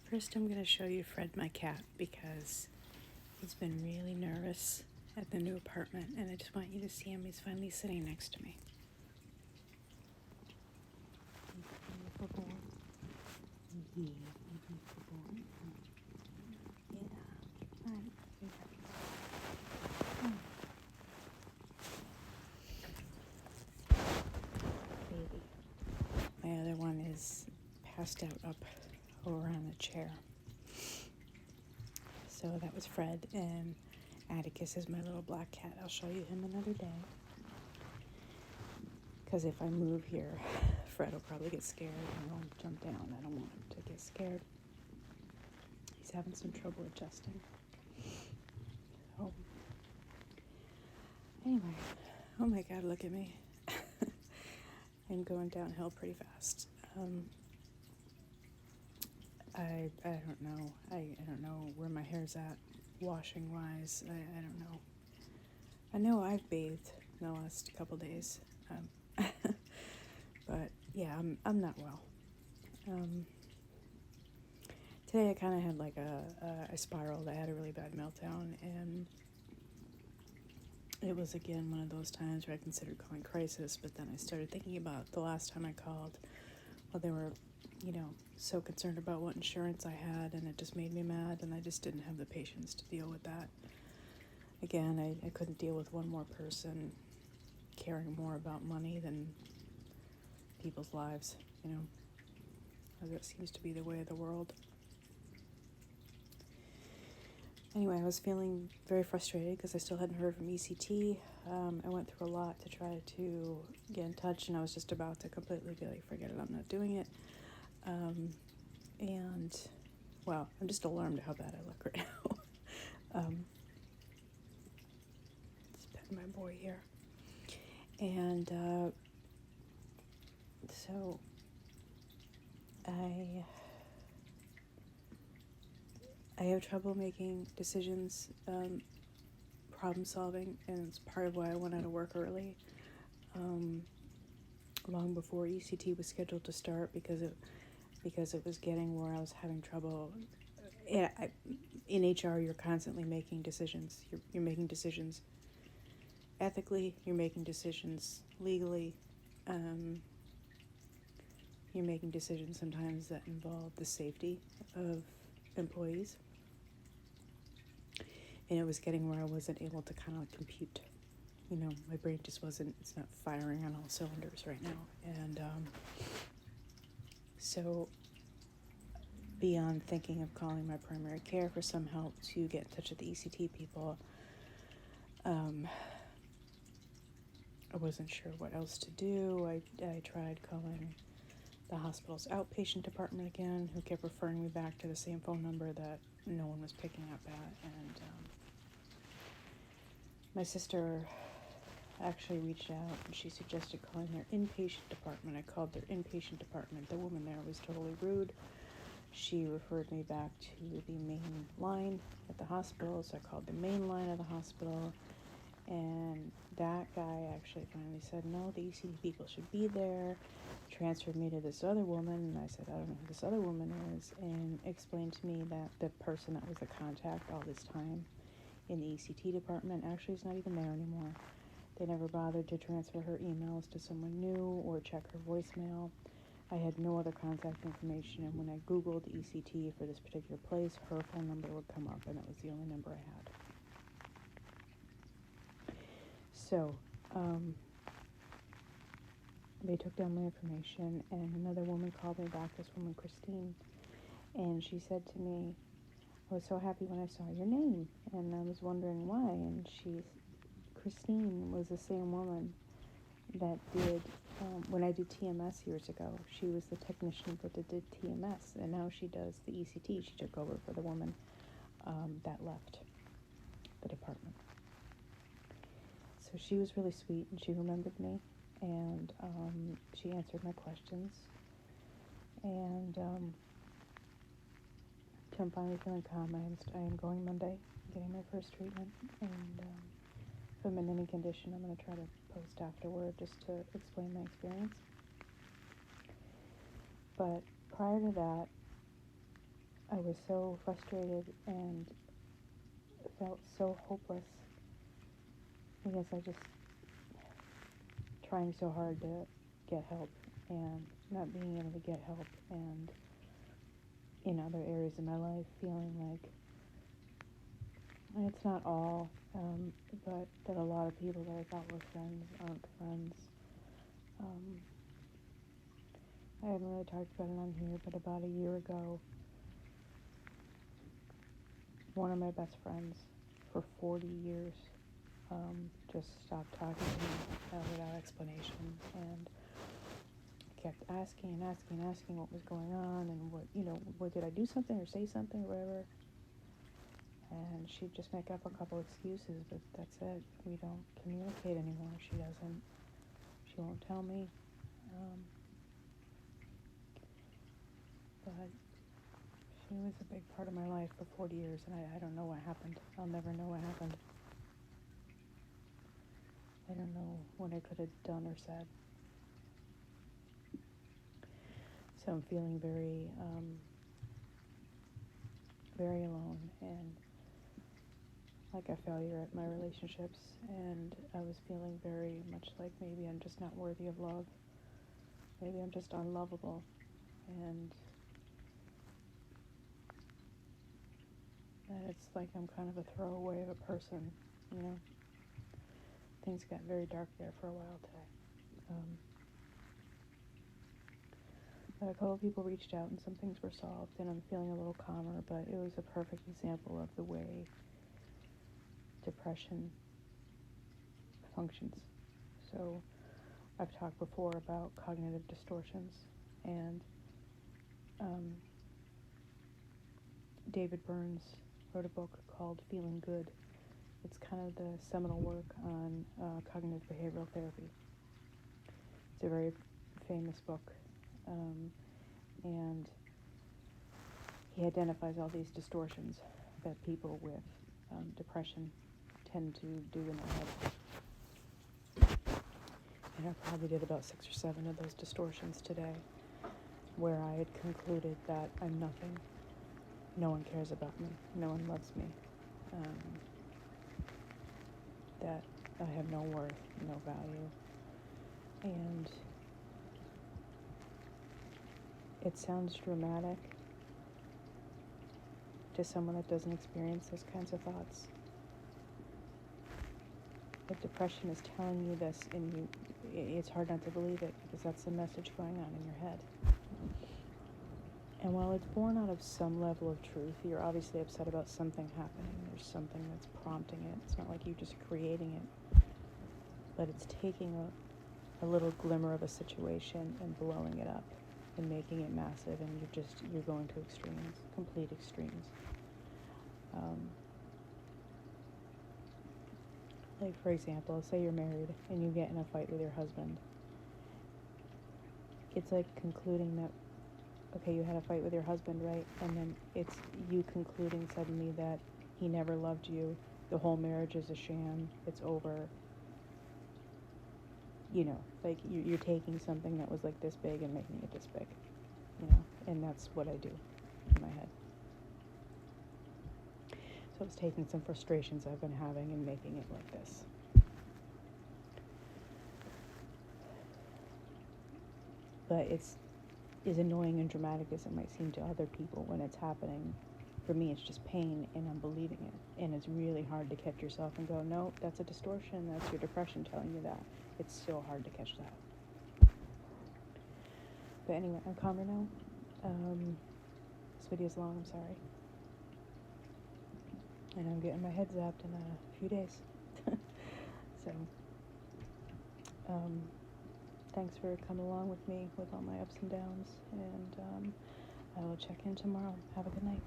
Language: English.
First, I'm going to show you Fred, my cat, because he's been really nervous at the new apartment, and I just want you to see him. He's finally sitting next to me. Yeah. Hi. Baby. My other one is passed out up over on the chair. So that was Fred, and Atticus is my little black cat. I'll show you him another day. Because if I move here, Fred will probably get scared and he'll jump down. I don't want him to get scared. He's having some trouble adjusting. So, anyway, oh my God, look at me. I'm going downhill pretty fast. I don't know. I don't know where my hair's at, washing wise. I don't know. I know I've bathed in the last couple days, but yeah, I'm not well. Today I kind of had like I spiraled. I had a really bad meltdown, and it was again one of those times where I considered calling crisis, but then I started thinking about the last time I called. Well, they were, so concerned about what insurance I had, and it just made me mad, and I just didn't have the patience to deal with that. Again, I couldn't deal with one more person caring more about money than people's lives, That seems to be the way of the world. Anyway, I was feeling very frustrated because I still hadn't heard from ECT. I went through a lot to try to get in touch, and I was just about to completely be like, forget it, I'm not doing it. And, well, I'm just alarmed at how bad I look right now. Just petting my boy here. And so I have trouble making decisions, problem solving, and it's part of why I went out of work early, long before ECT was scheduled to start, because it was getting where I was having trouble. Yeah, in HR, you're constantly making decisions. You're making decisions ethically. You're making decisions legally. You're making decisions sometimes that involve the safety of employees. And it was getting where I wasn't able to kind of compute. My brain just it's not firing on all cylinders right now. And so beyond thinking of calling my primary care for some help to get in touch with the ECT people, I wasn't sure what else to do. I tried calling the hospital's outpatient department again, who kept referring me back to the same phone number that no one was picking up at. And my sister actually reached out, and she suggested calling their inpatient department. I called their inpatient department. The woman there was totally rude. She referred me back to the main line at the hospital, so I called the main line of the hospital, and that guy actually finally said, no, the ECT people should be there, transferred me to this other woman, and I said, I don't know who this other woman is, and explained to me that the person that was the contact all this time in the ECT department actually is not even there anymore. They never bothered to transfer her emails to someone new or check her voicemail. I had no other contact information, and when I Googled ECT for this particular place, her phone number would come up, and that was the only number I had. So, they took down my information, and another woman called me back, this woman, Christine, and she said to me, I was so happy when I saw your name, and I was wondering why, and Christine was the same woman that did, when I did TMS years ago, she was the technician that did TMS, and now she does the ECT. She took over for the woman that left the department. So she was really sweet, and she remembered me, and she answered my questions, and I'm finally feeling calm. I am going Monday, getting my first treatment, and if I'm in any condition, I'm going to try to post afterward just to explain my experience. But prior to that, I was so frustrated and felt so hopeless because I just trying so hard to get help and not being able to get help, and in other areas of my life feeling like, and it's not all, but that a lot of people that I thought were friends aren't friends. I haven't really talked about it on here, but about a year ago, one of my best friends for 40 years just stopped talking to me without explanation, and kept asking and asking and asking what was going on, and what did I do something or say something or whatever. And she'd just make up a couple excuses, but that's it. We don't communicate anymore. She won't tell me. But she was a big part of my life for 40 years, and I don't know what happened. I'll never know what happened. I don't know what I could have done or said. So I'm feeling very, very alone, and like a failure at my relationships, and I was feeling very much like maybe I'm just not worthy of love. Maybe I'm just unlovable, and that it's like I'm kind of a throwaway of a person, you know. Things got very dark there for a while today. But a couple of people reached out and some things were solved, and I'm feeling a little calmer, but it was a perfect example of the way depression functions. So I've talked before about cognitive distortions, and David Burns wrote a book called Feeling Good. It's kind of the seminal work on cognitive behavioral therapy. It's a very famous book, and he identifies all these distortions that people with depression tend to do in their head. And I probably did about 6 or 7 of those distortions today, where I had concluded that I'm nothing. No one cares about me. No one loves me. That I have no worth, no value. And it sounds dramatic to someone that doesn't experience those kinds of thoughts. But depression is telling you this, and it's hard not to believe it, because that's the message going on in your head. And while it's born out of some level of truth, you're obviously upset about something happening. There's something that's prompting it. It's not like you're just creating it. But it's taking a little glimmer of a situation and blowing it up and making it massive, and you're going to extremes, complete extremes. Like, for example, say you're married and you get in a fight with your husband. It's like concluding that, okay, you had a fight with your husband, right? And then it's you concluding suddenly that he never loved you, the whole marriage is a sham, it's over. Like you're taking something that was like this big and making it this big, and that's what I do in my head. So it's taking some frustrations I've been having and making it like this. But it's as annoying and dramatic as it might seem to other people when it's happening. For me, it's just pain, and I'm believing it. And it's really hard to catch yourself and go, no, that's a distortion. That's your depression telling you that. It's so hard to catch that. But anyway, I'm calmer now. This video's long, I'm sorry. And I'm getting my head zapped in a few days. So, thanks for coming along with me with all my ups and downs. And I will check in tomorrow. Have a good night.